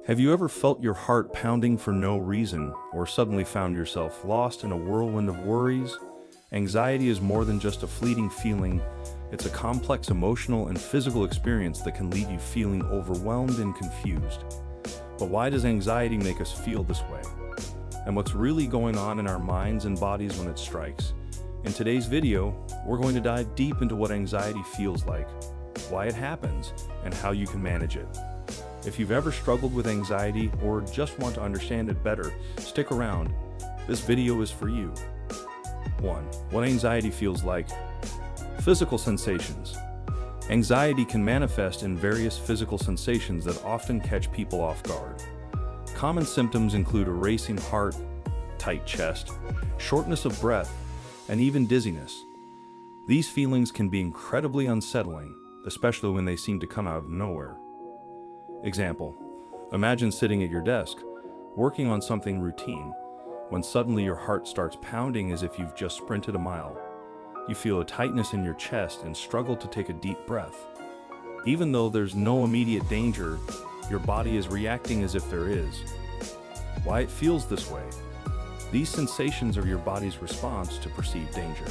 Have you ever felt your heart pounding for no reason, or suddenly found yourself lost in a whirlwind of worries? Anxiety is more than just a fleeting feeling. It's a complex emotional and physical experience that can leave you feeling overwhelmed and confused. But why does anxiety make us feel this way? And what's really going on in our minds and bodies when it strikes? In today's video, we're going to dive deep into what anxiety feels like, why it happens, and how you can manage it. If you've ever struggled with anxiety or just want to understand it better, stick around. This video is for you. 1. What anxiety feels like. Physical sensations. Anxiety can manifest in various physical sensations that often catch people off guard. Common symptoms include a racing heart, tight chest, shortness of breath, and even dizziness. These feelings can be incredibly unsettling, especially when they seem to come out of nowhere. Example: imagine sitting at your desk, working on something routine, when suddenly your heart starts pounding as if you've just sprinted a mile. You feel a tightness in your chest and struggle to take a deep breath. Even though there's no immediate danger, your body is reacting as if there is. Why it feels this way? These sensations are your body's response to perceived danger.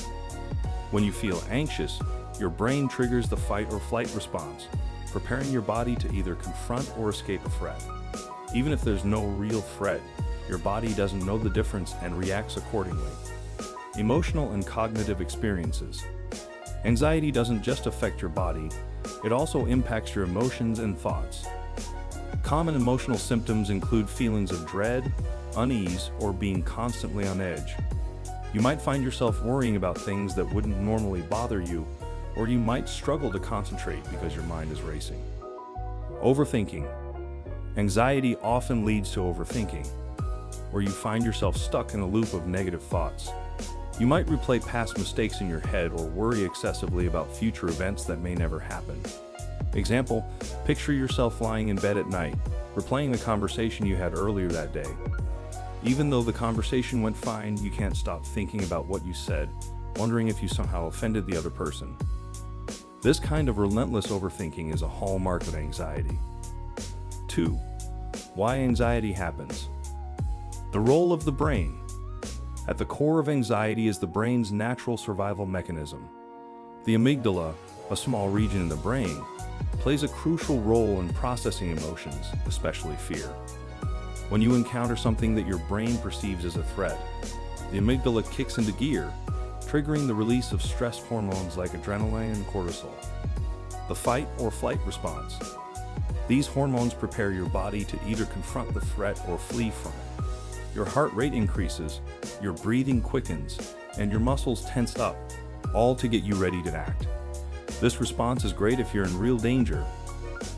When you feel anxious, your brain triggers the fight or flight response, preparing your body to either confront or escape a threat. Even if there's no real threat, your body doesn't know the difference and reacts accordingly. Emotional and cognitive experiences. Anxiety doesn't just affect your body, it also impacts your emotions and thoughts. Common emotional symptoms include feelings of dread, unease, or being constantly on edge. You might find yourself worrying about things that wouldn't normally bother you, or you might struggle to concentrate because your mind is racing. Overthinking. Anxiety often leads to overthinking, where you find yourself stuck in a loop of negative thoughts. You might replay past mistakes in your head or worry excessively about future events that may never happen. Example: picture yourself lying in bed at night, replaying the conversation you had earlier that day. Even though the conversation went fine, you can't stop thinking about what you said, wondering if you somehow offended the other person. This kind of relentless overthinking is a hallmark of anxiety. 2. Why anxiety happens. The role of the brain. At the core of anxiety is the brain's natural survival mechanism. The amygdala, a small region in the brain, plays a crucial role in processing emotions, especially fear. When you encounter something that your brain perceives as a threat, the amygdala kicks into gear, triggering the release of stress hormones like adrenaline and cortisol. The fight or flight response. These hormones prepare your body to either confront the threat or flee from it. Your heart rate increases, your breathing quickens, and your muscles tense up, all to get you ready to act. This response is great if you're in real danger,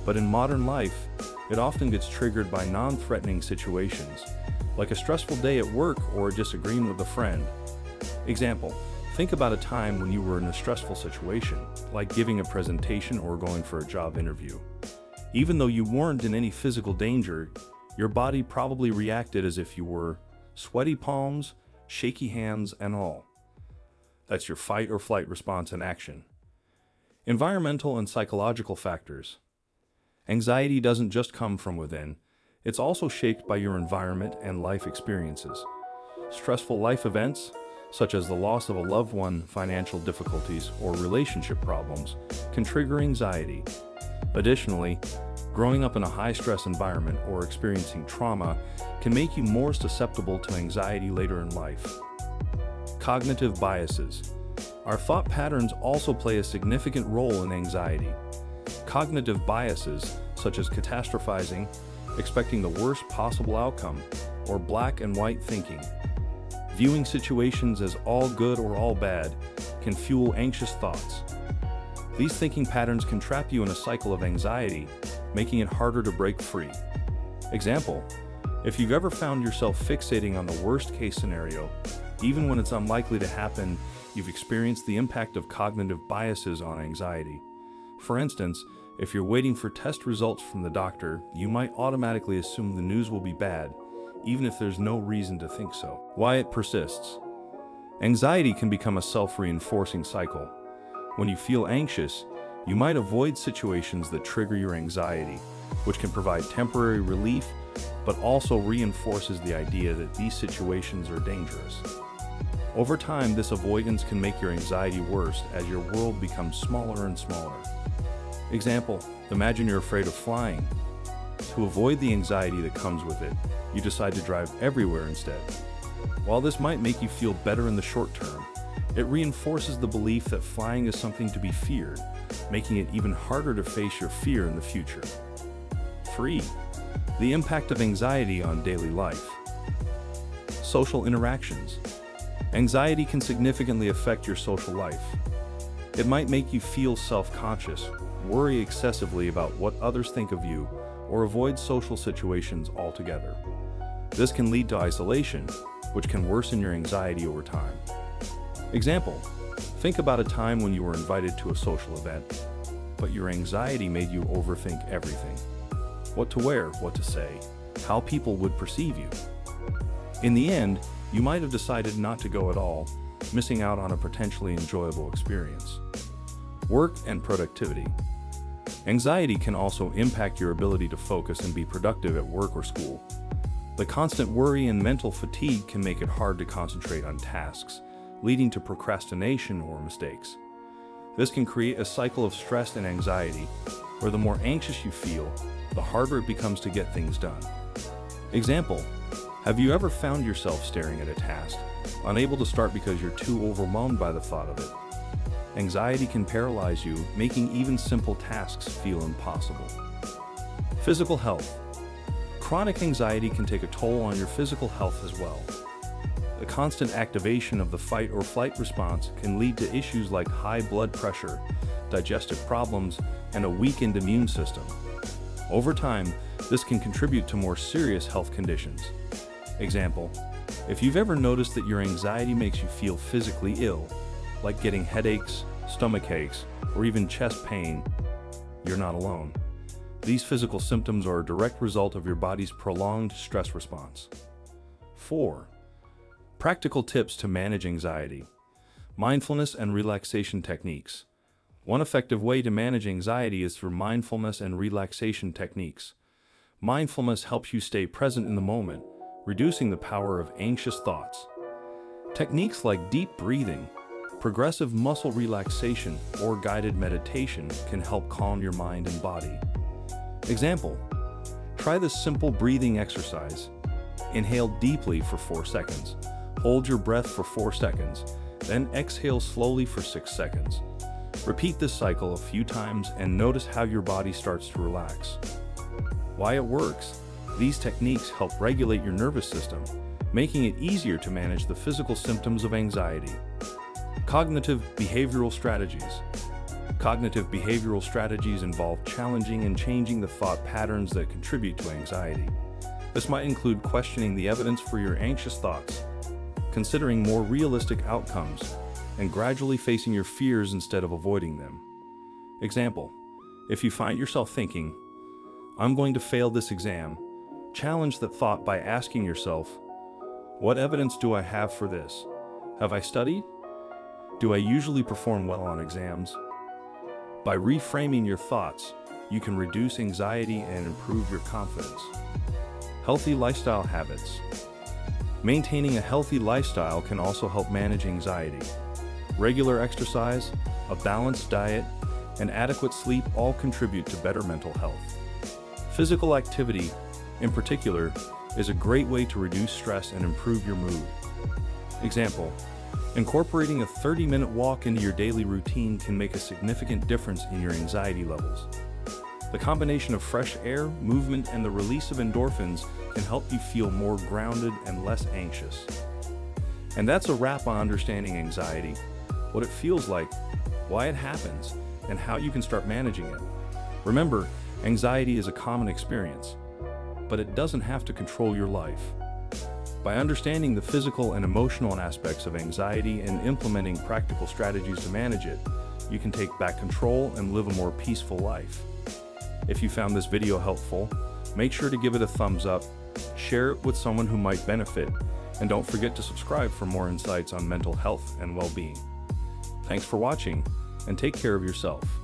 but in modern life, it often gets triggered by non-threatening situations, like a stressful day at work or a disagreement with a friend. Example: think about a time when you were in a stressful situation, like giving a presentation or going for a job interview. Even though you weren't in any physical danger, your body probably reacted as if you were. Sweaty palms, shaky hands, and all. That's your fight or flight response in action. Environmental and psychological factors. Anxiety doesn't just come from within, it's also shaped by your environment and life experiences. Stressful life events, such as the loss of a loved one, financial difficulties, or relationship problems, can trigger anxiety. Additionally, growing up in a high-stress environment or experiencing trauma can make you more susceptible to anxiety later in life. Cognitive biases. Our thought patterns also play a significant role in anxiety. Cognitive biases, such as catastrophizing, expecting the worst possible outcome, or black and white thinking, viewing situations as all good or all bad, can fuel anxious thoughts. These thinking patterns can trap you in a cycle of anxiety, making it harder to break free. Example: if you've ever found yourself fixating on the worst-case scenario, even when it's unlikely to happen, you've experienced the impact of cognitive biases on anxiety. For instance, if you're waiting for test results from the doctor, you might automatically assume the news will be bad, even if there's no reason to think so. Why it persists. Anxiety can become a self-reinforcing cycle. When you feel anxious, you might avoid situations that trigger your anxiety, which can provide temporary relief but also reinforces the idea that these situations are dangerous. Over time, this avoidance can make your anxiety worse as your world becomes smaller and smaller. Example, imagine you're afraid of flying. To avoid the anxiety that comes with it, you decide to drive everywhere instead. While this might make you feel better in the short term, it reinforces the belief that flying is something to be feared, making it even harder to face your fear in the future. 3. The impact of anxiety on daily life. Social interactions. Anxiety can significantly affect your social life. It might make you feel self-conscious, worry excessively about what others think of you, or avoid social situations altogether. This can lead to isolation, which can worsen your anxiety over time. Example, think about a time when you were invited to a social event, but your anxiety made you overthink everything. What to wear, what to say, how people would perceive you. In the end, you might have decided not to go at all, missing out on a potentially enjoyable experience. Work and productivity. Anxiety can also impact your ability to focus and be productive at work or school. The constant worry and mental fatigue can make it hard to concentrate on tasks, leading to procrastination or mistakes. This can create a cycle of stress and anxiety, where the more anxious you feel, the harder it becomes to get things done. Example, have you ever found yourself staring at a task, unable to start because you're too overwhelmed by the thought of it? Anxiety can paralyze you, making even simple tasks feel impossible. Physical health. Chronic anxiety can take a toll on your physical health as well. The constant activation of the fight or flight response can lead to issues like high blood pressure, digestive problems, and a weakened immune system. Over time, this can contribute to more serious health conditions. Example, if you've ever noticed that your anxiety makes you feel physically ill, like getting headaches, stomach aches, or even chest pain, you're not alone. These physical symptoms are a direct result of your body's prolonged stress response. 4. Practical tips to manage anxiety. Mindfulness and relaxation techniques. One effective way to manage anxiety is through mindfulness and relaxation techniques. Mindfulness helps you stay present in the moment, reducing the power of anxious thoughts. Techniques like deep breathing, progressive muscle relaxation, or guided meditation can help calm your mind and body. Example, try this simple breathing exercise. Inhale deeply for 4 seconds. Hold your breath for 4 seconds, then exhale slowly for 6 seconds. Repeat this cycle a few times and notice how your body starts to relax. Why it works? These techniques help regulate your nervous system, making it easier to manage the physical symptoms of anxiety. Cognitive behavioral strategies. Cognitive behavioral strategies involve challenging and changing the thought patterns that contribute to anxiety. This might include questioning the evidence for your anxious thoughts, considering more realistic outcomes, and gradually facing your fears instead of avoiding them. Example, if you find yourself thinking, "I'm going to fail this exam," challenge that thought by asking yourself, "What evidence do I have for this? Have I studied? Do I usually perform well on exams?" By reframing your thoughts, you can reduce anxiety and improve your confidence. Healthy lifestyle habits. Maintaining a healthy lifestyle can also help manage anxiety. Regular exercise, a balanced diet, and adequate sleep all contribute to better mental health. Physical activity, in particular, is a great way to reduce stress and improve your mood. Example, incorporating a 30-minute walk into your daily routine can make a significant difference in your anxiety levels. The combination of fresh air, movement, and the release of endorphins can help you feel more grounded and less anxious. And that's a wrap on understanding anxiety, what it feels like, why it happens, and how you can start managing it. Remember, anxiety is a common experience, but it doesn't have to control your life. By understanding the physical and emotional aspects of anxiety and implementing practical strategies to manage it, you can take back control and live a more peaceful life. If you found this video helpful, make sure to give it a thumbs up, share it with someone who might benefit, and don't forget to subscribe for more insights on mental health and well-being. Thanks for watching, and take care of yourself.